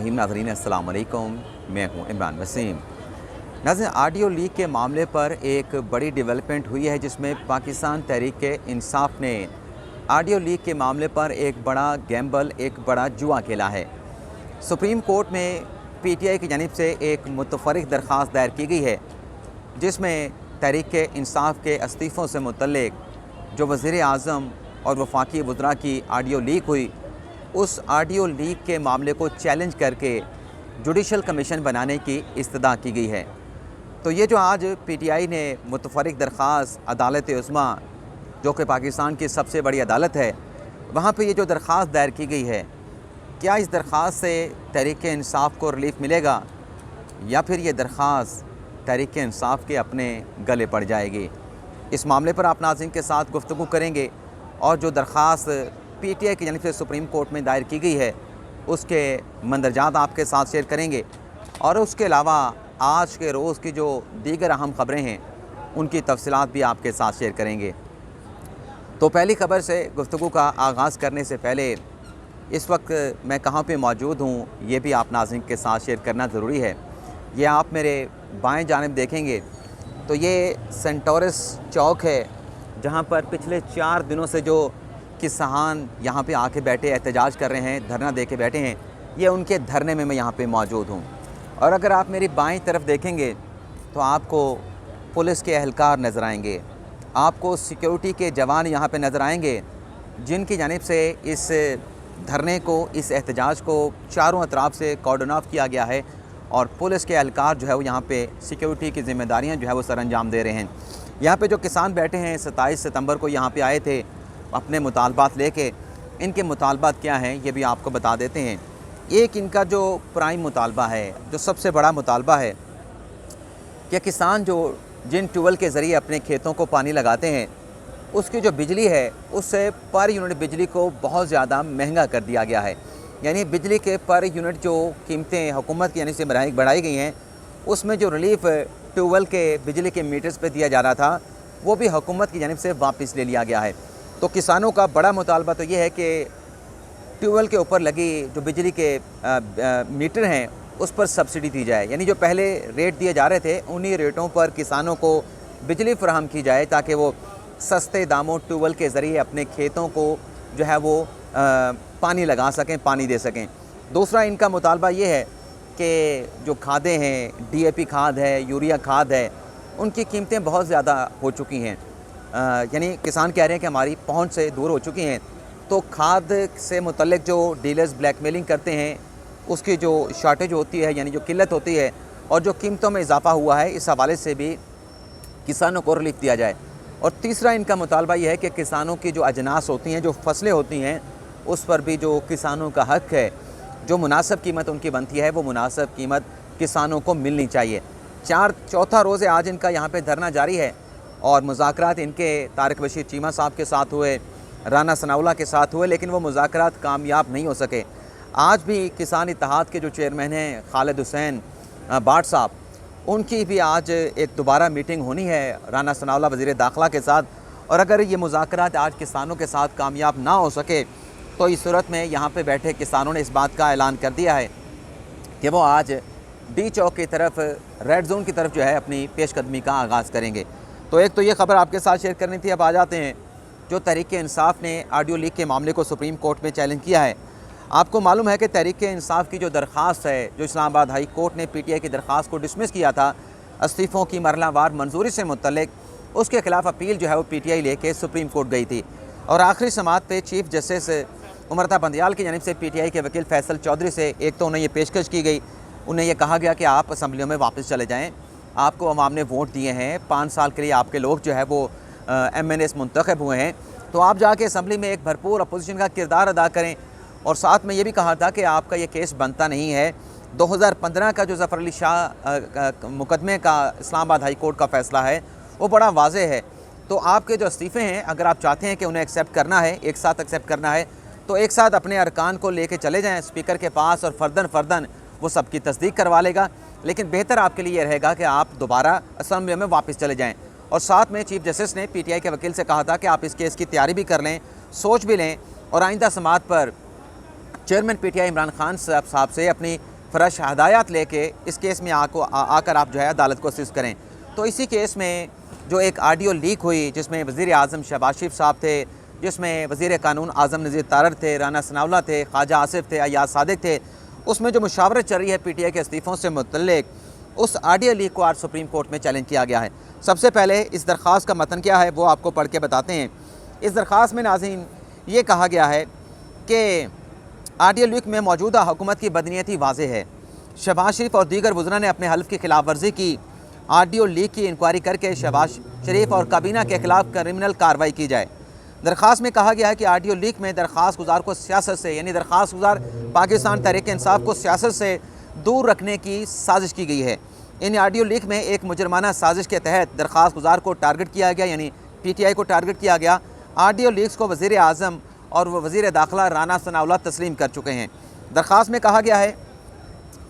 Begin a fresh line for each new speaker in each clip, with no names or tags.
नाज़रीन अस्सलाम वालेकुम, मैं हूं इमरान वसीम। नाज़रीन, ऑडियो लीक के मामले पर एक बड़ी डेवलपमेंट हुई है जिसमें पाकिस्तान तहरीक इंसाफ ने ऑडियो लीक के मामले पर एक बड़ा गैम्बल, एक बड़ा जुआ खेला है। सुप्रीम कोर्ट में पीटीआई की जानिब से एक मुतफर्रिक दरख्वास्त दायर की गई है जिसमें तहरीक इंसाफ के इस्तीफ़ों से मुतल्लिक जो वज़ीर आज़म और वफाकी वज़रा की ऑडियो लीक हुई, उस ऑडियो लीक के मामले को चैलेंज करके जुडिशल कमीशन बनाने की इस्तदा की गई है। तो ये जो आज पीटीआई ने मुतफर्रिक दरख्वास्त अदालत उज़्मा, जो कि पाकिस्तान की सबसे बड़ी अदालत है, वहाँ पे ये जो दरख्वास्त दायर की गई है, क्या इस दरख्वास्त से तहरीक इंसाफ को रिलीफ मिलेगा या फिर ये दरख्वास्त तहरीक इंसाफ के अपने गले पड़ जाएगी? इस मामले पर आप नाज़रीन के साथ गुफ्तगू करेंगे और जो दरख्वास्त पीटीआई की जानिब से सुप्रीम कोर्ट में दायर की गई है उसके मंदरजात आपके साथ शेयर करेंगे और उसके अलावा आज के रोज़ की जो दीगर अहम ख़बरें हैं उनकी तफसीलात भी आपके साथ शेयर करेंगे। तो पहली ख़बर से गुफ्तगू का आगाज़ करने से पहले इस वक्त मैं कहाँ पे मौजूद हूँ ये भी आप नाज़रीन के साथ शेयर करना ज़रूरी है। ये आप मेरे बाएं जानिब देखेंगे तो ये सेंटोरस चौक है जहाँ पर पिछले 4 दिनों से जो किसान यहाँ पे आके बैठे एहतजाज कर रहे हैं, धरना दे के बैठे हैं, ये उनके धरने में मैं यहाँ पे मौजूद हूँ। और अगर आप मेरी बाईं तरफ देखेंगे तो आपको पुलिस के एहलकार नज़र आएंगे, आपको सिक्योरिटी के जवान यहाँ पे नज़र आएंगे जिनकी जानिब से इस धरने को, इस एहतजाज को चारों अतराफ से कॉर्डन ऑफ किया गया है और पुलिस के एहलकार जो है वो यहाँ पे सिक्योरिटी की ज़िम्मेदारियाँ जो है वो सर अंजाम दे रहे हैं। यहाँ पे जो किसान बैठे हैं 27 सितंबर को यहाँ पे आए थे अपने मुतालबात लेके। इनके मुतालबात क्या हैं ये भी आपको बता देते हैं। एक इनका जो प्राइम मुतालबा है, जो सबसे बड़ा मुतालबा है कि किसान जो जिन ट्यूबवेल के ज़रिए अपने खेतों को पानी लगाते हैं उसकी जो बिजली है उससे पर यूनिट बिजली को बहुत ज़्यादा महंगा कर दिया गया है। यानी बिजली के पर यूनिट जो कीमतें हुकूमत की यानी से बढ़ाई गई हैं उसमें जो रिलीफ ट्यूबवेल के बिजली के मीटर्स पे दिया जा रहा था वो भी हुकूमत की जानिब से वापस ले लिया गया है। तो किसानों का बड़ा मुतालबा तो ये है कि ट्यूबवेल के ऊपर लगी जो बिजली के मीटर हैं उस पर सब्सिडी दी जाए। यानी जो पहले रेट दिए जा रहे थे उन्हीं रेटों पर किसानों को बिजली फराहम की जाए ताकि वो सस्ते दामों ट्यूबवेल के ज़रिए अपने खेतों को जो है वो पानी लगा सकें, पानी दे सकें। दूसरा इनका मुतालबा ये है कि जो खादें हैं, डीएपी खाद है, यूरिया खाद है, उनकी कीमतें बहुत ज़्यादा हो चुकी हैं। यानी किसान कह रहे हैं कि हमारी पहुंच से दूर हो चुकी हैं। तो खाद से मुतल्लिक जो डीलर्स ब्लैकमेलिंग करते हैं उसकी जो शॉर्टेज होती है, यानी जो किल्लत होती है और जो कीमतों में इजाफा हुआ है, इस हवाले से भी किसानों को रिलीफ दिया जाए। और तीसरा इनका मुतालबा यह है कि किसानों की जो अजनास होती हैं, जो फसलें होती हैं, उस पर भी जो किसानों का हक़ है, जो मुनासिब कीमत उनकी बनती है वो मुनासिब कीमत किसानों को मिलनी चाहिए। चौथा रोज़ आज इनका यहाँ पर धरना जारी है और मुज़ाकरात इनके तारिक बशीर चीमा साहब के साथ हुए, राना सनाउल्लाह के साथ हुए, लेकिन वो मुज़ाकरात कामयाब नहीं हो सके। आज भी किसान इत्तेहाद के जो चेयरमैन हैं खालिद हुसैन बाट साहब, उनकी भी आज एक दोबारा मीटिंग होनी है राना सनाउल्लाह वज़ीर दाखिला के साथ। और अगर ये मुज़ाकरात आज किसानों के साथ कामयाब ना हो सके तो इस सूरत में यहाँ पर बैठे किसानों ने इस बात का ऐलान कर दिया है कि वो आज डी चौक की तरफ, रेड जोन की तरफ जो है अपनी पेशकदमी का आगाज़ करेंगे। तो एक तो ये ख़बर आपके साथ शेयर करनी थी। अब आ जाते हैं जो तहरीक इंसाफ ने ऑडियो लीक के मामले को सुप्रीम कोर्ट में चैलेंज किया है। आपको मालूम है कि तहरीक इंसाफ की जो दरख्वास्त है, जो इस्लामाबाद हाई कोर्ट ने पीटीआई की दरख्वास्त को डिसमिस किया था इस्तीफ़ों की मरहलावार मंजूरी से मुतल्लिक, उसके खिलाफ अपील जो है वो पीटीआई लेके सुप्रीम कोर्ट गई थी। और आखिरी समाअत पे चीफ जस्टिस उमरता बंदियाल की जानिब से पीटीआई के वकील फैसल चौधरी से एक तो उन्हें ये पेशकश की गई, उन्हें यह कहा गया कि आप असम्बलियों में वापस चले जाएँ, आपको अवाम ने वोट दिए हैं, 5 साल के लिए आपके लोग जो है वो MNAs मुंतखब हुए हैं, तो आप जाके असम्बली में एक भरपूर अपोजिशन का किरदार अदा करें। और साथ में ये भी कहा था कि आपका ये केस बनता नहीं है। 2015 का जो ज़फ़र अली शाह मुकदमे का इस्लामाबाद हाई कोर्ट का फ़ैसला है वो बड़ा वाज़ेह है। तो आपके जो इस्तीफ़े हैं, अगर आप चाहते हैं कि उन्हें एक्सेप्ट करना है, एक साथ एक्सेप्ट करना है, तो एक साथ अपने अरकान को लेके चले जाएँ स्पीकर के पास और फ़र्दन वो सबकी तस्दीक करवा लेगा। लेकिन बेहतर आपके लिए ये रहेगा कि आप दोबारा असम्बली में वापस चले जाएं। और साथ में चीफ जस्टिस ने पीटीआई के वकील से कहा था कि आप इस केस की तैयारी भी कर लें, सोच भी लें और आइंदा समाअत पर चेयरमैन पीटीआई इमरान खान साहब से अपनी फ़्रेश हदायत लेके इस केस में आकर आप जो है अदालत को असिस्ट करें। तो इसी केस में जो एक ऑडियो लीक हुई जिसमें वज़ीर आज़म शहबाज शरीफ साहब थे, जिसमें वज़ीर कानून आज़म नज़ीर तारड़ थे, राना सनाउल्लाह थे, ख्वाजा आसिफ थे, अय्याज सादिक थे, उसमें जो मुशावरत चल रही है पीटीआई के इस्तीफ़ों से मुतल्लिक, उस ऑडियो लीक को आज सुप्रीम कोर्ट में चैलेंज किया गया है। सबसे पहले इस दरख्वास्त का मतन क्या है वो आपको पढ़ के बताते हैं। इस दरख्वास्त में नाज़रीन ये कहा गया है कि ऑडियो लीक में मौजूदा हुकूमत की बदनीयती वाज़ेह है। शहबाज शरीफ और दीगर वज़रा ने अपने हल्फ की खिलाफ वर्जी की। ऑडियो लीक की इंक्वायरी करके शहबाज शरीफ और काबीना के खिलाफ क्रिमिनल कार्रवाई की जाए। दरख्वास्त में कहा गया है कि ऑडियो लीक में दरख्वास्त गुजार को सियासत से, यानी दरख्वास्त गुजार पाकिस्तान तहरीक इंसाफ को सियासत से दूर रखने की साजिश की गई है। इन ऑडियो लीक में एक मुजरमाना साजिश के तहत दरख्वास्त गुजार को टारगेट किया गया, यानी पीटीआई को टारगेट किया गया। ऑडियो लीक्स को वज़ीर आज़म और वज़ीर दाखिला राना सनाउल्लाह तस्लीम कर चुके हैं। दरख्वास्त में कहा गया है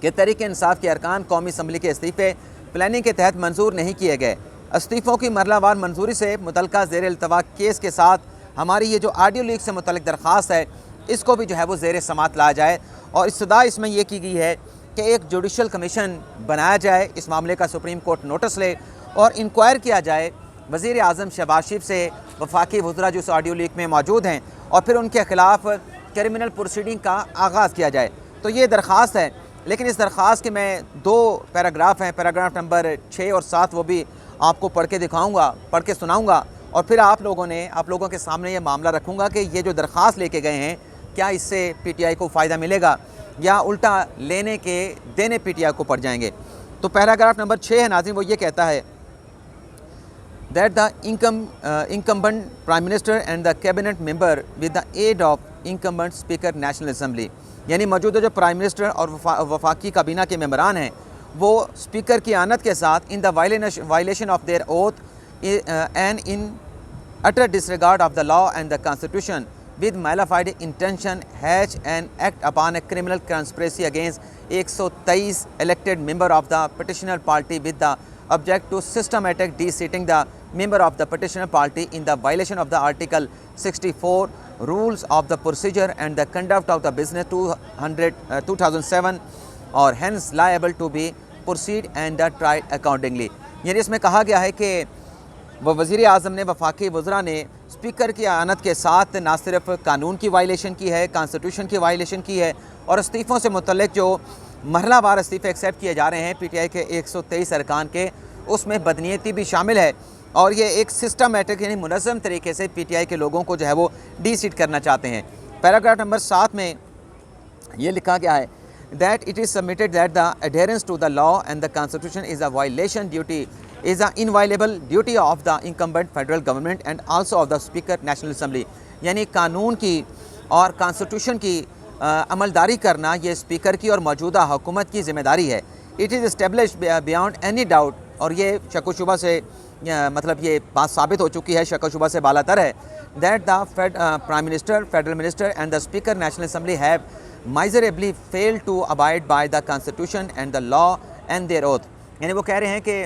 कि तहरीक इंसाफ के अरकान कौमी असम्बली के इस्तीफ़े प्लानिंग के तहत मंजूर नहीं किए गए। इस्तीफ़ों की मरलावार मंजूरी से मुतल्लिका ज़ेर इल्तवा केस के साथ हमारी ये जो ऑडियो लीक से मुतल्लिक दरख्वास्त है इसको भी जो है वो ज़ेर समात लाया जाए। और इब्तिदा इसमें यह की गई है कि एक जुडिशल कमीशन बनाया जाए, इस मामले का सुप्रीम कोर्ट नोटिस ले और इंक्वायर किया जाए वज़ीर आज़म शहबाज शरीफ से, वफाकी वज़रा जो इस ऑडियो लीक में मौजूद हैं, और फिर उनके ख़िलाफ़ क्रिमिनल प्रोसीडिंग का आगाज़ किया जाए। तो ये दरख्वास्त है, लेकिन इस दरख्वास्त के मैं 2 पैराग्राफ हैं, पैराग्राफ नंबर 6 और 7 वो भी आपको पढ़ के दिखाऊँगा, पढ़ के सुनाऊँगा, और फिर आप लोगों के सामने ये मामला रखूँगा कि ये जो दरख्वास्त लेके गए हैं क्या इससे पीटीआई को फ़ायदा मिलेगा या उल्टा लेने के देने पीटीआई को पड़ जाएंगे। तो पैराग्राफ नंबर 6 है नाज़रीन, वो ये कहता है that the incumbent Prime Minister and the Cabinet member with the aid of incumbent Speaker National Assembly, यानी मौजूदा जो प्राइम मिनिस्टर और वफाकी काबीना के मेंबरान हैं वो स्पीकर की आनत के साथ in the violation of their oath and in utter disregard of the law and the constitution with malified intention hatch and act upon a criminal conspiracy against 123 elected member of the petitioner party with the object to systematic de-seating the member of the petitioner party in the violation of the Article 64 rules of the procedure and the conduct of the business 2007 और hence liable to be proceed and tried accordingly। यानी इसमें कहा गया है कि वह वज़ीर आज़म ने वफाकी वज़रा ने स्पीकर की आनत के साथ ना सिर्फ कानून की वायलेशन की है, कॉन्स्टिट्यूशन की वायलेशन की है, और इस्तीफ़ों से मुतल्लिक जो मरहलावार इस्तीफ़े एक्सेप्ट किए जा रहे हैं पीटीआई के 123 अरकान के, उसमें बदनीयती भी शामिल है। और ये एक सिस्टमेटिक यानी मुनज़्ज़म तरीके से पीटीआई के लोगों को जो है वो डी-सीट करना चाहते हैं। पैराग्राफ नंबर 7 में ये लिखा गया है that it is submitted that the adherence to the law and the constitution is a violation duty is an inviolable duty of the incumbent federal government and also of the speaker national assembly, यानी कानून की और constitution की अमलदारी करना ये speaker की और मौजूदा हुकूमत की ज़िम्मेदारी है। It is established beyond any doubt, और ये शक व शुबा से मतलब ये बात साबित हो चुकी है, शक व शुबा से बालातर है, that the prime minister, federal minister and the speaker national assembly have miserably failed to abide by the constitution and the law and their oath। यानी वो कह रहे हैं कि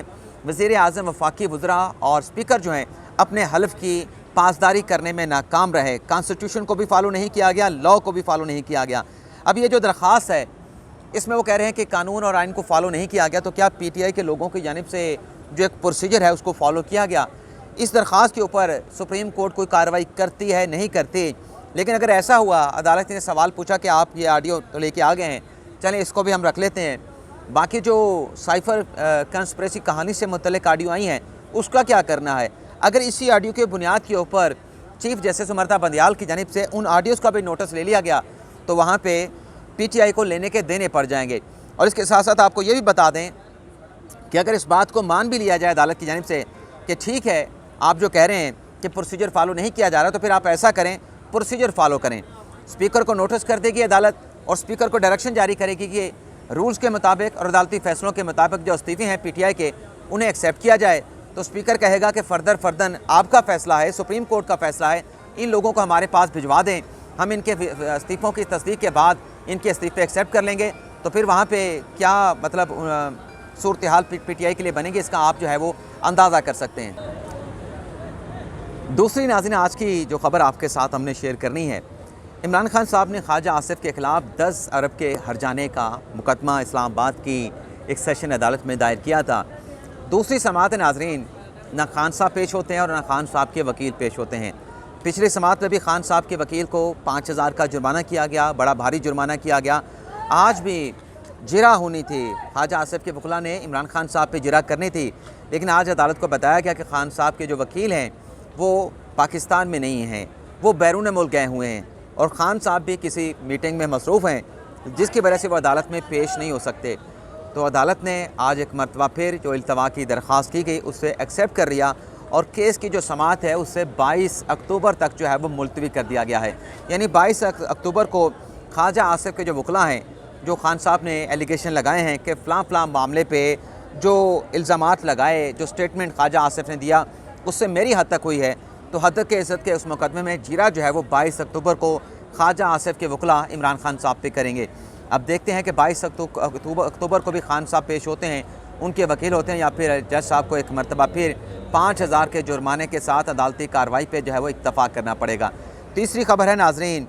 वज़ीर आज़म, वफाकी वज़रा और स्पीकर जो हैं अपने हल्फ की पासदारी करने में नाकाम रहे, कॉन्स्टिट्यूशन को भी फॉलो नहीं किया गया, लॉ को भी फॉलो नहीं किया गया। अब ये जो दरख्वास्त है इसमें वो कह रहे हैं कि कानून और आइन को फॉलो नहीं किया गया, तो क्या पीटीआई के लोगों की जानिब से जो एक प्रोसीजर है उसको फॉलो किया गया? इस दरख्वास्त के ऊपर सुप्रीम कोर्ट कोई कार्रवाई करती है, नहीं करती? लेकिन अगर ऐसा हुआ, अदालत ने सवाल पूछा कि आप ये ऑडियो तो लेके आ गए हैं, चलें इसको भी हम रख लेते हैं, बाकी जो साइफर कंस्पिरेसी कहानी से मुतल्लिक ऑडियो आई हैं उसका क्या करना है? अगर इसी ऑडियो के बुनियाद के ऊपर चीफ जस्टिस उमरता बंदियाल की जानिब से उन ऑडियोज़ का भी नोटिस ले लिया गया तो वहाँ पे पीटीआई को लेने के देने पड़ जाएंगे। और इसके साथ साथ आपको ये भी बता दें कि अगर इस बात को मान भी लिया जाए अदालत की जानिब से कि ठीक है आप जो कह रहे हैं कि प्रोसीजर फॉलो नहीं किया जा रहा, तो फिर आप ऐसा करें, प्रोसीजर फॉलो करें। स्पीकर को नोटिस कर देगी अदालत और स्पीकर को डायरेक्शन जारी करेगी कि रूल्स के मुताबिक और अदालती फ़ैसलों के मुताबिक जो इस्तीफ़े हैं पीटीआई के उन्हें एक्सेप्ट किया जाए। तो स्पीकर कहेगा कि फर्दन आपका फ़ैसला है, सुप्रीम कोर्ट का फ़ैसला है, इन लोगों को हमारे पास भिजवा दें, हम इनके इस्तीफ़ों की तस्दीक के बाद इनके इस्तीफ़े एक्सेप्ट कर लेंगे। तो फिर वहाँ पर क्या मतलब सूरत हाल पीटीआई के लिए बनेगी, इसका आप जो है वो अंदाज़ा कर सकते हैं। दूसरी नाज़रीन आज की जो ख़बर आपके साथ हमने शेयर करनी है इमरान खान साहब ने ख्वाजा आसिफ के ख़िलाफ़ 10 अरब के हर्जाने का मुकदमा इस्लामाबाद की एक सेशन अदालत में दायर किया था। दूसरी समाअत नाज़रीन, ना खान साहब पेश होते हैं और ना खान साहब के वकील पेश होते हैं। पिछली समाअत में भी खान साहब के वकील को 5000 का जुर्माना किया गया, बड़ा भारी जुर्माना किया गया। आज भी जिरा होनी थी, ख्वाजा आसिफ के वकील ने इमरान खान साहब पे जिरा करनी थी, लेकिन आज अदालत को बताया गया कि खान साहब के जो वकील हैं वो पाकिस्तान में नहीं हैं, वो बैरून मुल्क गए हुए हैं और ख़ान साहब भी किसी मीटिंग में मसरूफ़ हैं, जिसकी वजह से वो अदालत में पेश नहीं हो सकते। तो अदालत ने आज एक मरतबा फिर जो इल्तवा की दरख्वास्त की गई उससे एक्सेप्ट कर लिया और केस की जो समाअत है उससे 22 अक्टूबर तक जो है वो मुलतवी कर दिया गया है। यानी 22 अक्टूबर को ख्वाजा आसिफ के जो वकील हैं, जो खान साहब ने एलिगेशन लगाए हैं कि फ़लाँ मामले पे जो इल्ज़ामात लगाए, जो स्टेटमेंट ख्वाजा आसिफ ने दिया उससे मेरी हद तक हुई है, तो हद के इज़्ज़त के उस मुकदमे में जिरा जो है वो 22 अक्टूबर को ख्वाजा आसिफ के वकील इमरान खान साहब पे करेंगे। अब देखते हैं कि 22 अक्टूबर को भी खान साहब पेश होते हैं, उनके वकील होते हैं, या फिर जज साहब को एक मरतबा फिर 5000 के जुर्माने के साथ अदालती कार्रवाई पे जो है वो इत्तफाक करना पड़ेगा। तीसरी खबर है नाजरीन,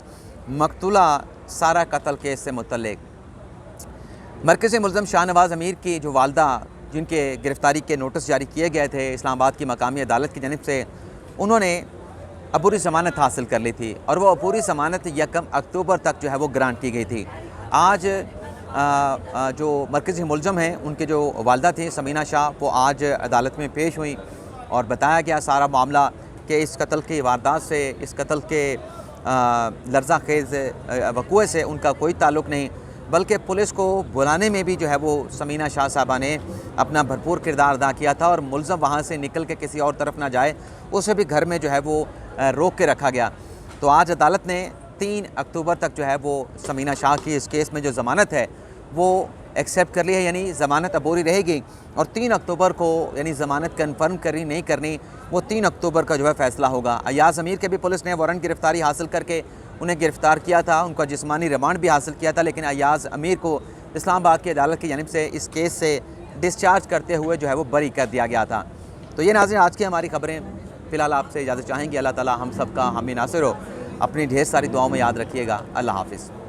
मकतूला सारा कत्ल केस से मुतल्लिक मरकज़ी मुल्ज़म शाहनवाज़ अमीर की जो वालदा, जिनके गिरफ़्तारी के नोटिस जारी किए गए थे इस्लामाबाद की मकामी अदालत की जानिब से, उन्होंने अबूरी ज़मानत हासिल कर ली थी और वो अबूरी ज़मानत 1 अक्टूबर तक जो है वो ग्रांट की गई थी। आज जो मरकज़ी मुल्ज़म हैं उनके जो वालदा थी समीना शाह, वो आज अदालत में पेश हुई और बताया गया सारा मामला कि इस कत्ल की वारदात से, इस कत्ल के लर्ज़ा खेज़ वक़ूए से उनका कोई ताल्लुक़ नहीं, बल्कि पुलिस को बुलाने में भी जो है वो समीना शाह साहबा ने अपना भरपूर किरदार अदा किया था और मुल्ज़म वहाँ से निकल के किसी और तरफ ना जाए, उसे भी घर में जो है वो रोक के रखा गया। तो आज अदालत ने 3 अक्टूबर तक जो है वो समीना शाह की इस केस में जो ज़मानत है वो एक्सेप्ट कर ली है, यानी ज़मानत अबूरी रहेगी और 3 अक्टूबर को यानी ज़मानत कन्फर्म करनी नहीं करनी वो 3 अक्टूबर का जो है फ़ैसला होगा। अयाज़ अमीर के भी पुलिस ने वारंट गिरफ़्तारी हासिल करके उन्हें गिरफ़्तार किया था, उनका जिस्मानी रिमांड भी हासिल किया था, लेकिन अयाज़ अमीर को इस्लामाबाद की अदालत की जानिब से इस केस से डिस्चार्ज करते हुए जो है वो बरी कर दिया गया था। तो ये नाज़रीन आज की हमारी खबरें, फ़िलहाल आपसे इजाज़त चाहेंगे। अल्लाह ताला हम सब का हामी नासिर हो। अपनी ढेर सारी दुआओं में याद रखिएगा। अल्लाह हाफ़िज़।